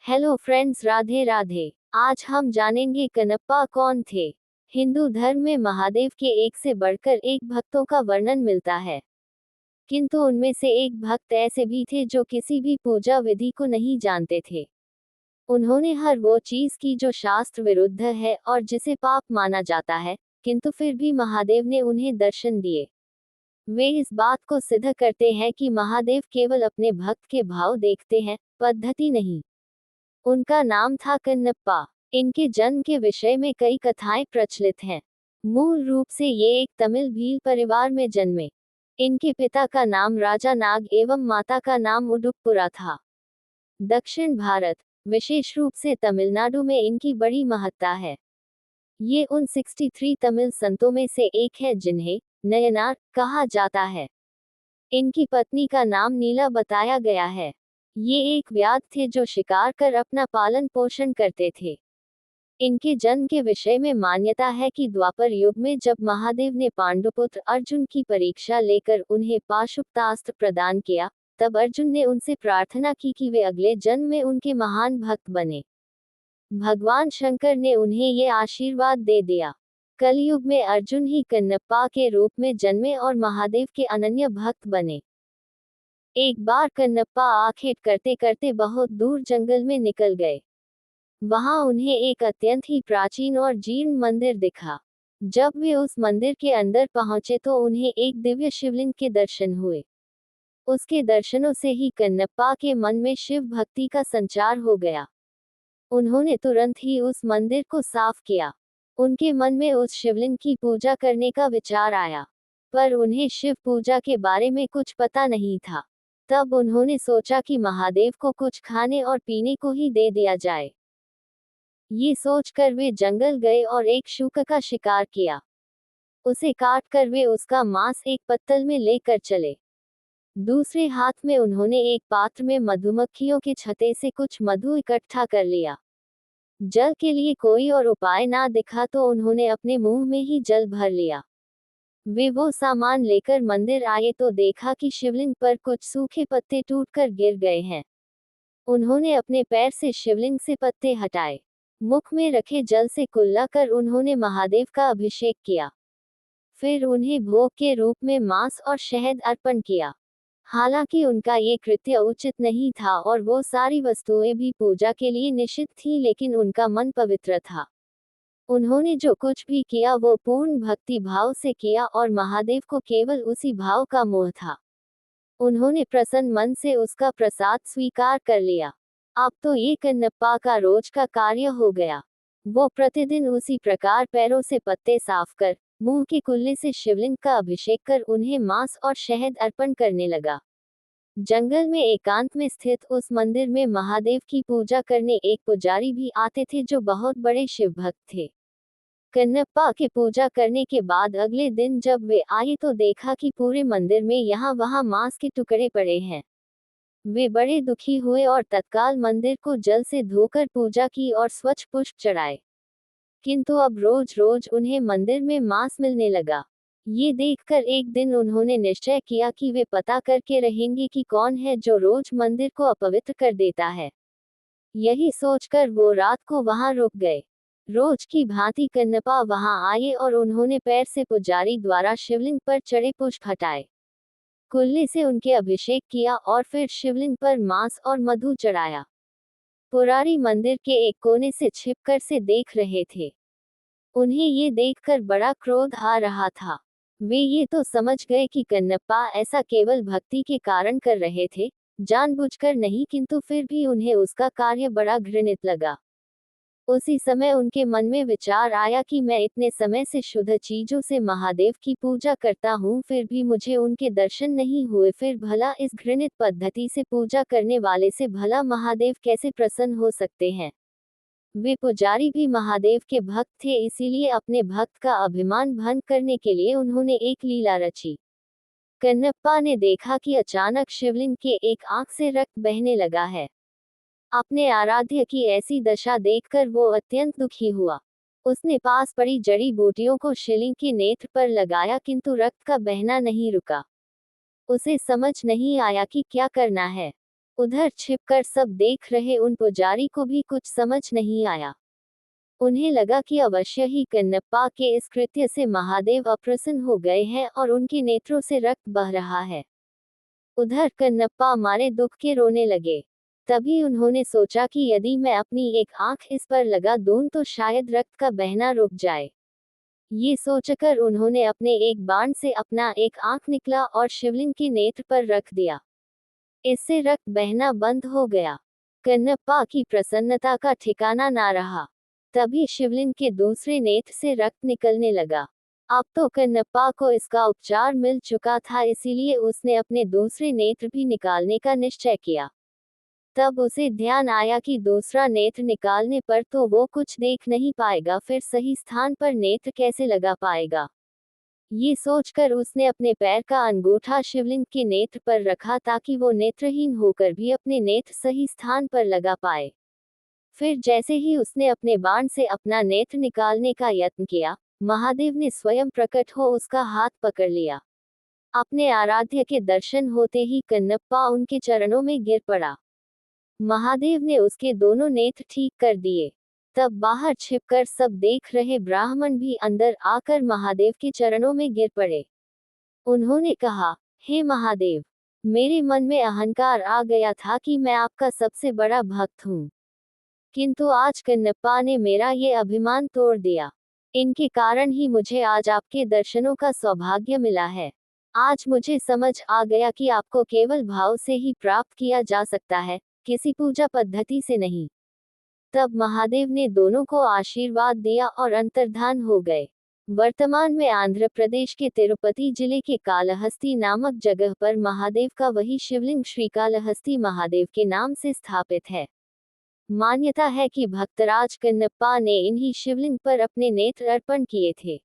Hello friends, Radhe Radhe. आज हम जानेंगे कनप्पा कौन थे। हिंदू धर्म में महादेव के एक से बढ़कर एक भक्तों का वर्णन मिलता है, किंतु उनमें से एक भक्त ऐसे भी थे जो किसी भी पूजा विधि को नहीं जानते थे। उन्होंने हर वो चीज की जो शास्त्र विरुद्ध है और जिसे पाप माना जाता है, किंतु फिर भी महादेव ने उन्हें दर्शन दिए। वे इस बात को सिद्ध करते हैं कि महादेव केवल अपने भक्त के भाव देखते हैं, पद्धति नहीं। उनका नाम था कन्नप्पा। इनके जन्म के विषय में कई कथाएं प्रचलित हैं। मूल रूप से ये एक तमिल भील परिवार में जन्मे। इनके पिता का नाम राजा नाग एवं माता का नाम उडुपपुरा था। दक्षिण भारत, विशेष रूप से तमिलनाडु में इनकी बड़ी महत्ता है। ये उन 63 तमिल संतों में से एक है जिन्हें नयनार कहा जाता है। इनकी पत्नी का नाम नीला बताया गया है। ये एक व्याध थे जो शिकार कर अपना पालन पोषण करते थे। इनके जन्म के विषय में मान्यता है कि द्वापर युग में जब महादेव ने पांडुपुत्र अर्जुन की परीक्षा लेकर उन्हें पाशुपतास्त्र प्रदान किया, तब अर्जुन ने उनसे प्रार्थना की कि वे अगले जन्म में उनके महान भक्त बने। भगवान शंकर ने उन्हें ये आशीर्वाद दे दिया। कलयुग में अर्जुन ही कन्नप्पा के रूप में जन्मे और महादेव के अनन्य भक्त बने। एक बार कन्नप्पा आखेट करते करते बहुत दूर जंगल में निकल गए। वहां उन्हें एक अत्यंत ही प्राचीन और जीर्ण मंदिर दिखा। जब वे उस मंदिर के अंदर पहुंचे तो उन्हें एक दिव्य शिवलिंग के दर्शन हुए। उसके दर्शनों से ही कन्नप्पा के मन में शिव भक्ति का संचार हो गया। उन्होंने तुरंत ही उस मंदिर को साफ किया। उनके मन में उस शिवलिंग की पूजा करने का विचार आया, पर उन्हें शिव पूजा के बारे में कुछ पता नहीं था। तब उन्होंने सोचा कि महादेव को कुछ खाने और पीने को ही दे दिया जाए। ये सोचकर वे जंगल गए और एक शूक का शिकार किया। उसे काट कर वे उसका मांस एक पत्तल में लेकर चले। दूसरे हाथ में उन्होंने एक पात्र में मधुमक्खियों के छत्ते से कुछ मधु इकट्ठा कर लिया। जल के लिए कोई और उपाय ना दिखा तो उन्होंने अपने मुंह में ही जल भर लिया। वे वो सामान लेकर मंदिर आए तो देखा कि शिवलिंग पर कुछ सूखे पत्ते टूटकर गिर गए हैं। उन्होंने अपने पैर से शिवलिंग से पत्ते हटाए। मुख में रखे जल से कुल्ला कर उन्होंने महादेव का अभिषेक किया। फिर उन्हें भोग के रूप में मांस और शहद अर्पण किया। हालांकि उनका ये कृत्य उचित नहीं था और वो सारी वस्तुएं भी पूजा के लिए निषिद्ध थी, लेकिन उनका मन पवित्र था। उन्होंने जो कुछ भी किया वो पूर्ण भक्ति भाव से किया और महादेव को केवल उसी भाव का मोह था। उन्होंने प्रसन्न मन से उसका प्रसाद स्वीकार कर लिया। अब तो ये कन्नप्पा का रोज का कार्य हो गया। वो प्रतिदिन उसी प्रकार पैरों से पत्ते साफ कर, मुंह के कुल्ले से शिवलिंग का अभिषेक कर उन्हें मांस और शहद अर्पण करने लगा। जंगल में एकांत में स्थित उस मंदिर में महादेव की पूजा करने एक पुजारी भी आते थे जो बहुत बड़े शिव भक्त थे। कन्नप्पा के पूजा करने के बाद अगले दिन जब वे आए तो देखा कि पूरे मंदिर में यहाँ वहाँ मांस के टुकड़े पड़े हैं। वे बड़े दुखी हुए और तत्काल मंदिर को जल से धोकर पूजा की और स्वच्छ पुष्प चढ़ाए। किंतु अब रोज रोज उन्हें मंदिर में मांस मिलने लगा। ये देखकर एक दिन उन्होंने निश्चय किया कि वे पता करके रहेंगे कि कौन है जो रोज मंदिर को अपवित्र कर देता है। यही सोचकर वो रात को वहां रुक गए। रोज की भांति कन्नप्पा वहां आए और उन्होंने पैर से पुजारी द्वारा शिवलिंग पर चढ़े पुष्प हटाए, कुल्ले से उनके अभिषेक किया और फिर शिवलिंग पर मांस और मधु चढ़ाया। पुरारी मंदिर के एक कोने से छिपकर से देख रहे थे। उन्हें ये देखकर बड़ा क्रोध आ रहा था। वे ये तो समझ गए कि कन्नप्पा ऐसा केवल भक्ति के कारण कर रहे थे, जानबूझकर नहीं, किंतु फिर भी उन्हें उसका कार्य बड़ा घृणित लगा। उसी समय उनके मन में विचार आया कि मैं इतने समय से शुद्ध चीजों से महादेव की पूजा करता हूँ, फिर भी मुझे उनके दर्शन नहीं हुए। फिर भला इस घृणित पद्धति से पूजा करने वाले से भला महादेव कैसे प्रसन्न हो सकते हैं। वे पुजारी भी महादेव के भक्त थे, इसीलिए अपने भक्त का अभिमान भंग करने के लिए उन्होंने एक लीला रची। कन्नप्पा ने देखा कि अचानक शिवलिंग के एक आंख से रक्त बहने लगा है। अपने आराध्य की ऐसी दशा देखकर वो अत्यंत दुखी हुआ। उसने पास पड़ी जड़ी बूटियों को शिवलिंग के नेत्र पर लगाया, किंतु रक्त का बहना नहीं रुका। उसे समझ नहीं आया कि क्या करना है। उधर छिपकर सब देख रहे उन पुजारी को भी कुछ समझ नहीं आया। उन्हें लगा कि अवश्य ही कन्नप्पा के इस कृत्य से महादेव अप्रसन्न हो गए हैं और उनके नेत्रों से रक्त बह रहा है। उधर कन्नप्पा मारे दुख के रोने लगे। तभी उन्होंने सोचा कि यदि मैं अपनी एक आंख इस पर लगा दूं तो शायद रक्त का बहना रुक जाए। ये सोचकर उन्होंने अपने एक बाण से अपना एक आंख निकला और शिवलिंग के नेत्र पर रख दिया। इससे रक्त बहना बंद हो गया। कन्नप्पा की प्रसन्नता का ठिकाना ना रहा। तभी शिवलिंग के दूसरे नेत्र से रक्त निकलने लगा। अब तो कन्नप्पा को इसका उपचार मिल चुका था, इसीलिए उसने अपने दूसरे नेत्र भी निकालने का निश्चय किया। तब उसे ध्यान आया कि दूसरा नेत्र निकालने पर तो वो कुछ देख नहीं पाएगा, फिर सही स्थान पर नेत्र कैसे लगा पाएगा। ये सोचकर उसने अपने पैर का अंगूठा शिवलिंग के नेत्र पर रखा ताकि वो नेत्रहीन होकर भी अपने नेत्र सही स्थान पर लगा पाए। फिर जैसे ही उसने अपने बाण से अपना नेत्र निकालने का यत्न किया, महादेव ने स्वयं प्रकट हो उसका हाथ पकड़ लिया। अपने आराध्य के दर्शन होते ही कन्नप्पा उनके चरणों में गिर पड़ा। महादेव ने उसके दोनों नेत्र ठीक कर दिए। तब बाहर छिपकर सब देख रहे ब्राह्मण भी अंदर आकर महादेव के चरणों में गिर पड़े। उन्होंने कहा, हे महादेव, मेरे मन में अहंकार आ गया था कि मैं आपका सबसे बड़ा भक्त हूँ, किंतु आज कन्नप्पा ने मेरा ये अभिमान तोड़ दिया। इनके कारण ही मुझे आज आपके दर्शनों का सौभाग्य मिला है। आज मुझे समझ आ गया कि आपको केवल भाव से ही प्राप्त किया जा सकता है, किसी पूजा पद्धति से नहीं। तब महादेव ने दोनों को आशीर्वाद दिया और अंतर्धान हो गए। वर्तमान में आंध्र प्रदेश के तिरुपति जिले के कालहस्ती नामक जगह पर महादेव का वही शिवलिंग श्रीकालहस्ती महादेव के नाम से स्थापित है। मान्यता है कि भक्तराज कन्नप्पा ने इन्हीं शिवलिंग पर अपने नेत्र अर्पण किए थे।